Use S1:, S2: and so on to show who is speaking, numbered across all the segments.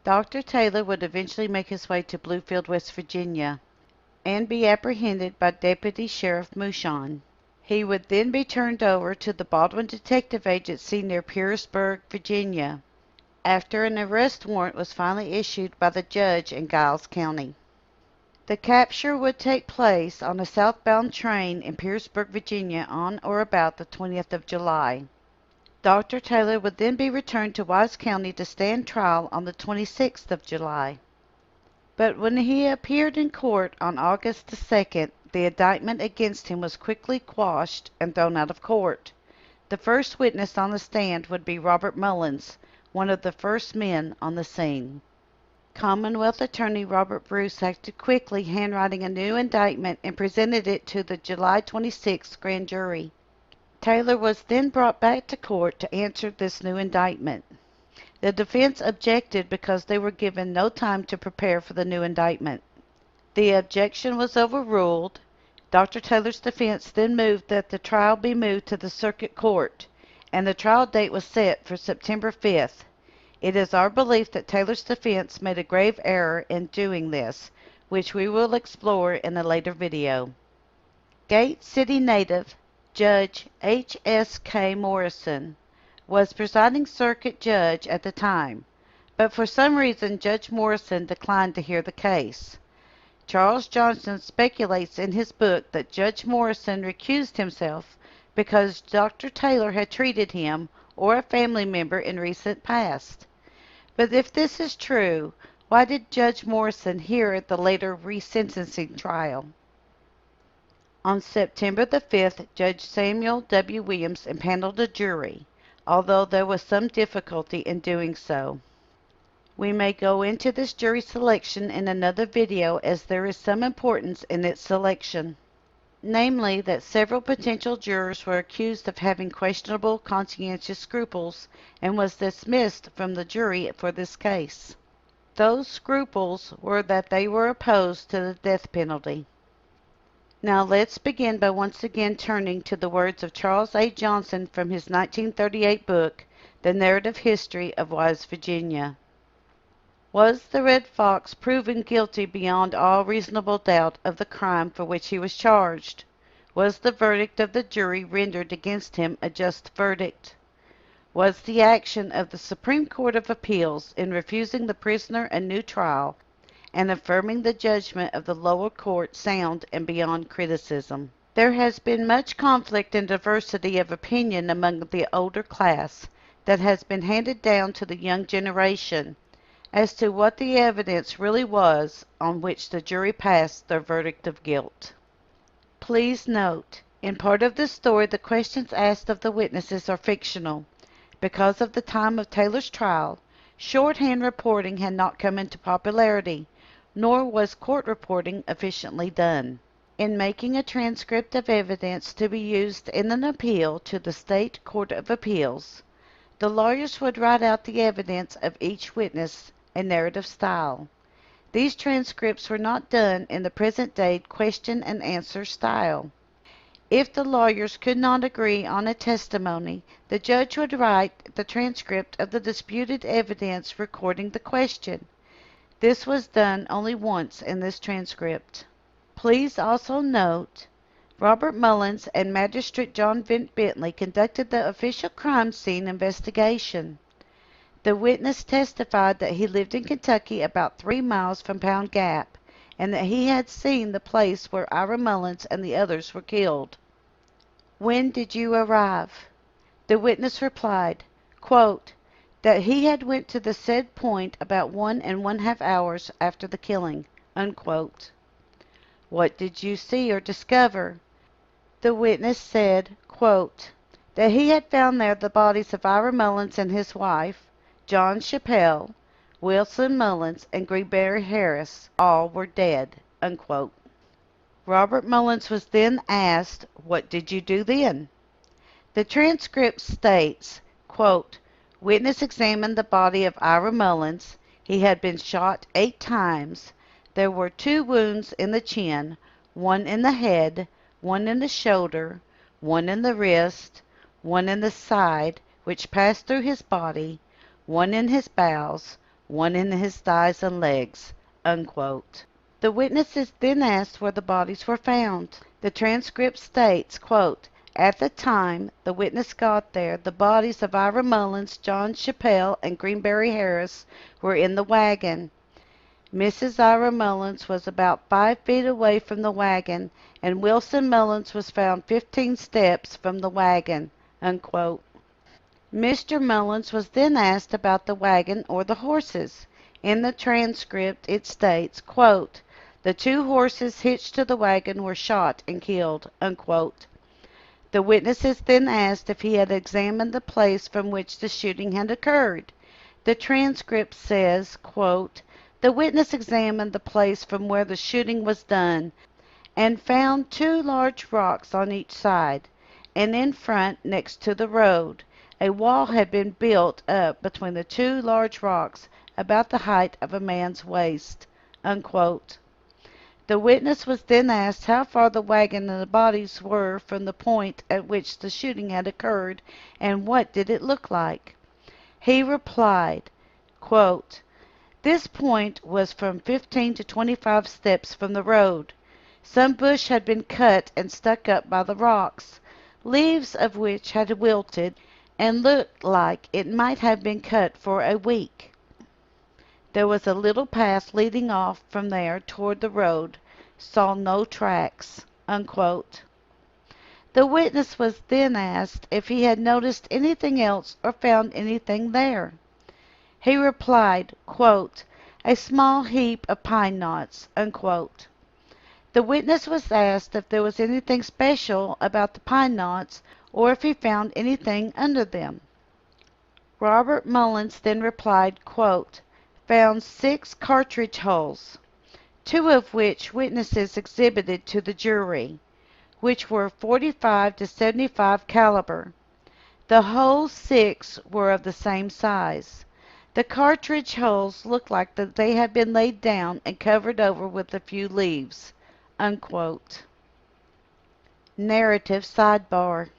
S1: Dr. Taylor would eventually make his way to Bluefield, West Virginia, and be apprehended by Deputy Sheriff Mouchon. He would then be turned over to the Baldwin Detective Agency near Pearisburg, Virginia, after an arrest warrant was finally issued by the judge in Giles County. The capture would take place on a southbound train in Pearisburg, Virginia on or about the 20th of July. Dr. Taylor would then be returned to Wise County to stand trial on the 26th of July. But when he appeared in court on August the 2nd, the indictment against him was quickly quashed and thrown out of court. The first witness on the stand would be Robert Mullins, one of the first men on the scene. Commonwealth Attorney Robert Bruce acted quickly, handwriting a new indictment and presented it to the July 26th grand jury. Taylor was then brought back to court to answer this new indictment. The defense objected because they were given no time to prepare for the new indictment. The objection was overruled. Dr. Taylor's defense then moved that the trial be moved to the circuit court, and the trial date was set for September 5th. It is our belief that Taylor's defense made a grave error in doing this, which we will explore in a later video. Gate City native Judge H.S.K. Morrison was presiding circuit judge at the time, but for some reason Judge Morrison declined to hear the case. Charles Johnson speculates in his book that Judge Morrison recused himself because Dr. Taylor had treated him or a family member in recent past. But if this is true, why did Judge Morrison hear the later resentencing trial? On September the 5th, Judge Samuel W. Williams impaneled a jury, although there was some difficulty in doing so. We may go into this jury selection in another video as there is some importance in its selection. Namely, that several potential jurors were accused of having questionable conscientious scruples and was dismissed from the jury for this case. Those scruples were that they were opposed to the death penalty. Now let's begin by once again turning to the words of Charles A. Johnson from his 1938 book, The Narrative History of Wise Virginia. Was the Red Fox proven guilty beyond all reasonable doubt of the crime for which he was charged? Was the verdict of the jury rendered against him a just verdict? Was the action of the Supreme Court of Appeals in refusing the prisoner a new trial and affirming the judgment of the lower court sound and beyond criticism? There has been much conflict and diversity of opinion among the older class that has been handed down to the young generation as to what the evidence really was on which the jury passed their verdict of guilt. Please note, in part of this story the questions asked of the witnesses are fictional. Because of the time of Taylor's trial, shorthand reporting had not come into popularity, nor was court reporting efficiently done. In making a transcript of evidence to be used in an appeal to the State Court of Appeals, the lawyers would write out the evidence of each witness in narrative style. These transcripts were not done in the present-day question and answer style. If the lawyers could not agree on a testimony, the judge would write the transcript of the disputed evidence recording the question. This was done only once in this transcript. Please also note, Robert Mullins and Magistrate John Bentley conducted the official crime scene investigation. The witness testified that he lived in Kentucky about 3 miles from Pound Gap, and that he had seen the place where Ira Mullins and the others were killed. When did you arrive? The witness replied, quote, that he had went to the said point about 1½ hours after the killing, unquote. What did you see or discover? The witness said, quote, that he had found there the bodies of Ira Mullins and his wife, John Chappell, Wilson Mullins, and Greenberry Harris. All were dead, unquote. Robert Mullins was then asked, what did you do then? The transcript states, quote, witness examined the body of Ira Mullins. He had been shot 8 times. There were 2 wounds in the chin, 1 in the head, 1 in the shoulder, 1 in the wrist, 1 in the side, which passed through his body, 1 in his bowels, one in his thighs and legs, unquote. The witnesses then asked where the bodies were found. The transcript states, quote, "At the time the witness got there, the bodies of Ira Mullins, John Chappell, and Greenberry Harris were in the wagon. Mrs. Ira Mullins was about 5 feet away from the wagon, and Wilson Mullins was found 15 steps from the wagon," unquote. Mr. Mullins was then asked about the wagon or the horses. In the transcript it states, quote, "The 2 horses hitched to the wagon were shot and killed," unquote. The witnesses then asked if he had examined the place from which the shooting had occurred. The transcript says, quote, "The witness examined the place from where the shooting was done and found 2 large rocks on each side, and in front, next to the road. A wall had been built up between the 2 large rocks about the height of a man's waist," unquote. The witness was then asked how far the wagon and the bodies were from the point at which the shooting had occurred, and what did it look like. He replied, quote, "This point was from 15 to 25 steps from the road. Some bush had been cut and stuck up by the rocks, leaves of which had wilted and looked like it might have been cut for a week. There was a little path leading off from there toward the road. Saw no tracks," unquote. The witness was then asked if he had noticed anything else or found anything there. He replied, quote, "A small heap of pine knots," unquote. The witness was asked if there was anything special about the pine knots or if he found anything under them. Robert Mullins then replied, quote, "Found 6 cartridge holes, 2 of which witnesses exhibited to the jury, which were 45 to 75 caliber. The whole 6 were of the same size. The cartridge holes looked like that they had been laid down and covered over with a few leaves," unquote. Narrative sidebar.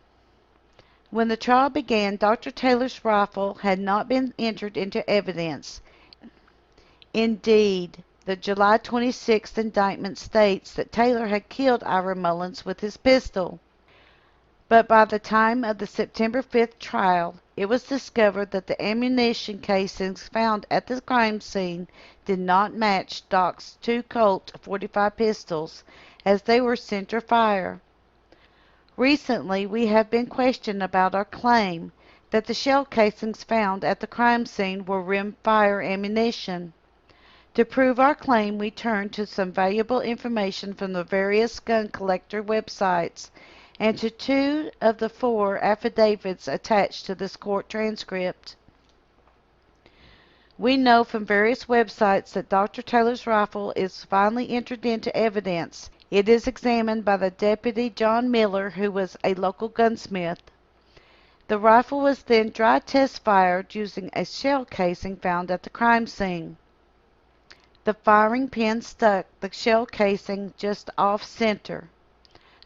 S1: When the trial began, Dr. Taylor's rifle had not been entered into evidence. Indeed, the July 26th indictment states that Taylor had killed Ira Mullins with his pistol. But by the time of the September 5th trial, it was discovered that the ammunition casings found at the crime scene did not match Doc's 2 Colt .45 pistols, as they were center fire. Recently, we have been questioned about our claim that the shell casings found at the crime scene were rimfire ammunition. To prove our claim, we turned to some valuable information from the various gun collector websites and to 2 of the 4 affidavits attached to this court transcript. We know from various websites that Dr. Taylor's rifle is finally entered into evidence. It is examined by the Deputy John Miller, who was a local gunsmith. The rifle was then dry test fired using a shell casing found at the crime scene. The firing pin stuck the shell casing just off center.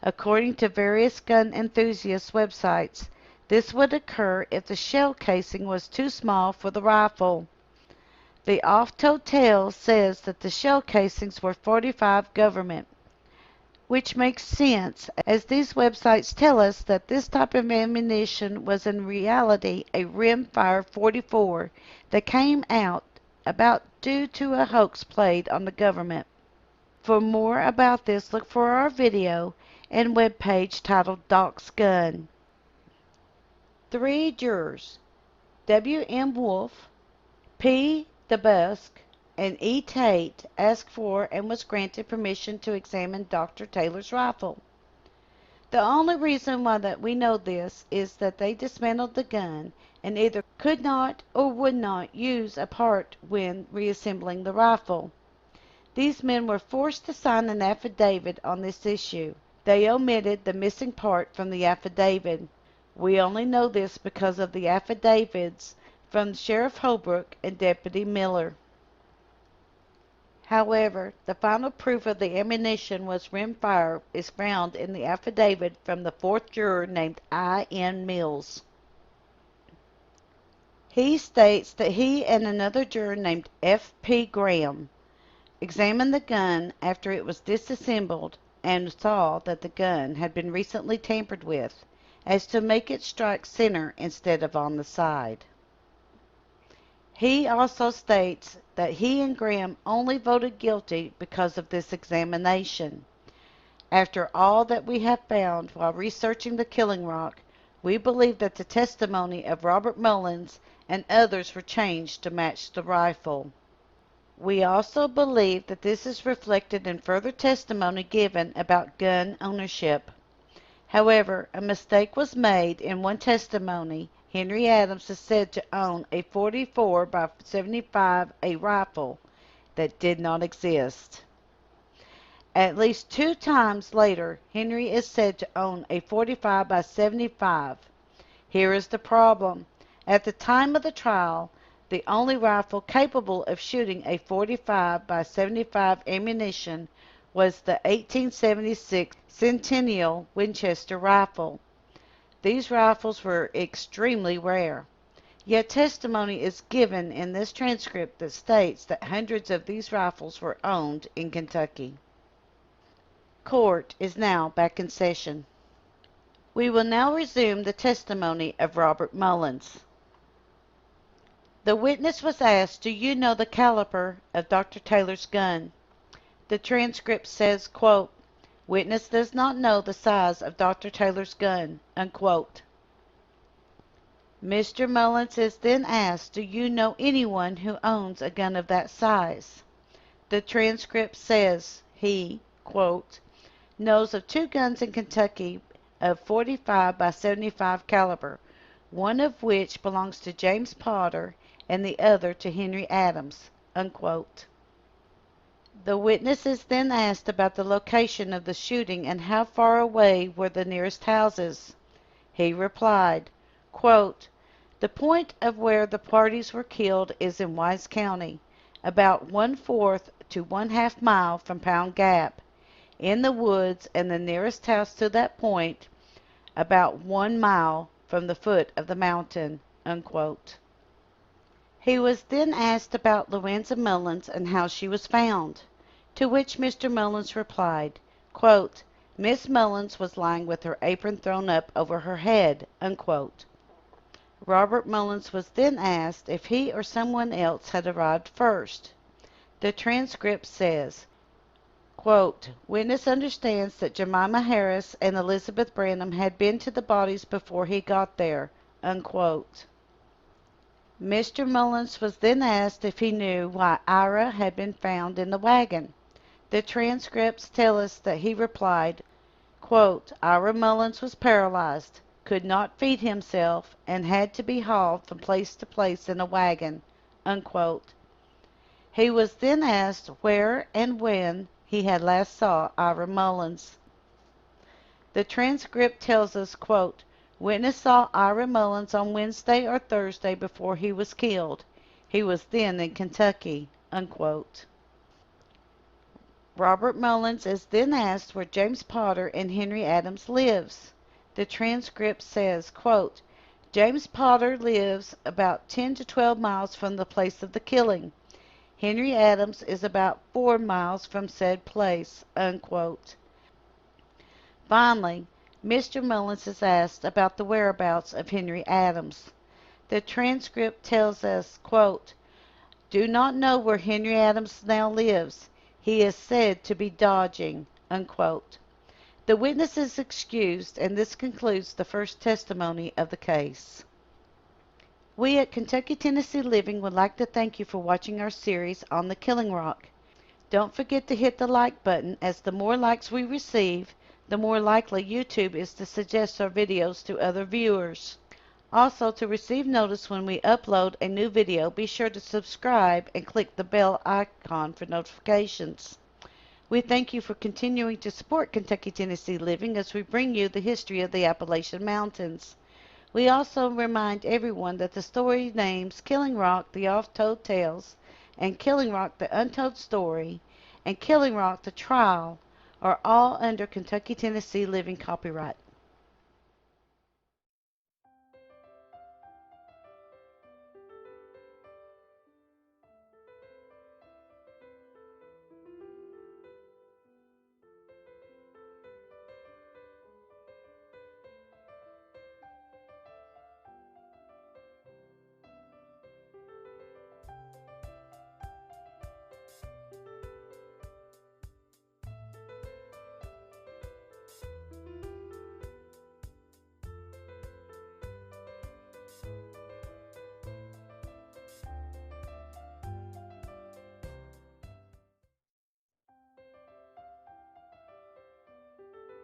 S1: According to various gun enthusiast websites, this would occur if the shell casing was too small for the rifle. The oft-told tale says that the shell casings were .45 government, which makes sense, as these websites tell us that this type of ammunition was in reality a rimfire .44 that came out about due to a hoax played on the government. For more about this, look for our video and webpage titled Doc's Gun. 3 jurors, W. M. Wolfe, P. DeBusk, and E. Tate, asked for and was granted permission to examine Dr. Taylor's rifle. The only reason why that we know this is that they dismantled the gun and either could not or would not use a part when reassembling the rifle. These men were forced to sign an affidavit on this issue. They omitted the missing part from the affidavit. We only know this because of the affidavits from Sheriff Holbrook and Deputy Miller. However, the final proof of the ammunition was rimfire is found in the affidavit from the 4th juror named I. N. Mills. He states that he and another juror named F.P. Graham examined the gun after it was disassembled and saw that the gun had been recently tampered with, as to make it strike center instead of on the side. He also states that he and Graham only voted guilty because of this examination. After all that we have found while researching the Killing Rock, we believe that the testimony of Robert Mullins and others were changed to match the rifle. We also believe that this is reflected in further testimony given about gun ownership. However, a mistake was made in one testimony. Henry Adams is said to own a 44 by 75 a rifle that did not exist. At least 2 times later, Henry is said to own a 45 by 75. Here is the problem. At the time of the trial, the only rifle capable of shooting a 45 by 75 ammunition was the 1876 Centennial Winchester rifle. These rifles were extremely rare. Yet testimony is given in this transcript that states that hundreds of these rifles were owned in Kentucky. Court is now back in session. We will now resume the testimony of Robert Mullins. The witness was asked, "Do you know the caliber of Dr. Taylor's gun?" The transcript says, quote, "Witness does not know the size of Dr. Taylor's gun," unquote. Mr. Mullins is then asked, "Do you know anyone who owns a gun of that size?" The transcript says he, quote, "knows of 2 guns in Kentucky of 45 by 75 caliber, one of which belongs to James Potter and the other to Henry Adams," unquote. The witness is then asked about the location of the shooting and how far away were the nearest houses. He replied, quote, "The point of where the parties were killed is in Wise County, about 1/4 to 1/2 mile from Pound Gap, in the woods, and the nearest house to that point about 1 mile from the foot of the mountain," unquote. He was then asked about Louisa Mullins and how she was found, to which Mr. Mullins replied, quote, "Miss Mullins was lying with her apron thrown up over her head," unquote. Robert Mullins was then asked if he or someone else had arrived first. The transcript says, quote, "Witness understands that Jemima Harris and Elizabeth Branham had been to the bodies before he got there," unquote. Mr. Mullins was then asked if he knew why Ira had been found in the wagon. The transcripts tell us that he replied, quote, "Ira Mullins was paralyzed, could not feed himself, and had to be hauled from place to place in a wagon," unquote. He was then asked where and when he had last saw Ira Mullins. The transcript tells us, quote, "Witness saw Ira Mullins on Wednesday or Thursday before he was killed. He was then in Kentucky," unquote. Robert Mullins is then asked where James Potter and Henry Adams lives. The transcript says, quote, "James Potter lives about 10 to 12 miles from the place of the killing. Henry Adams is about 4 miles from said place," unquote. Finally, Mr. Mullins is asked about the whereabouts of Henry Adams. The transcript tells us, quote, "Do not know where Henry Adams now lives. He is said to be dodging," unquote. The witness is excused, and this concludes the first testimony of the case. We at Kentucky Tennessee Living would like to thank you for watching our series on the Killing Rock. Don't forget to hit the like button, as the more likes we receive, the more likely YouTube is to suggest our videos to other viewers. Also, to receive notice when we upload a new video, be sure to subscribe and click the bell icon for notifications. We thank you for continuing to support Kentucky Tennessee Living as we bring you the history of the Appalachian Mountains. We also remind everyone that the story names Killing Rock, The Oft-Told Tales, and Killing Rock, The Untold Story, and Killing Rock, The Trial are all under Kentucky Tennessee Living copyright.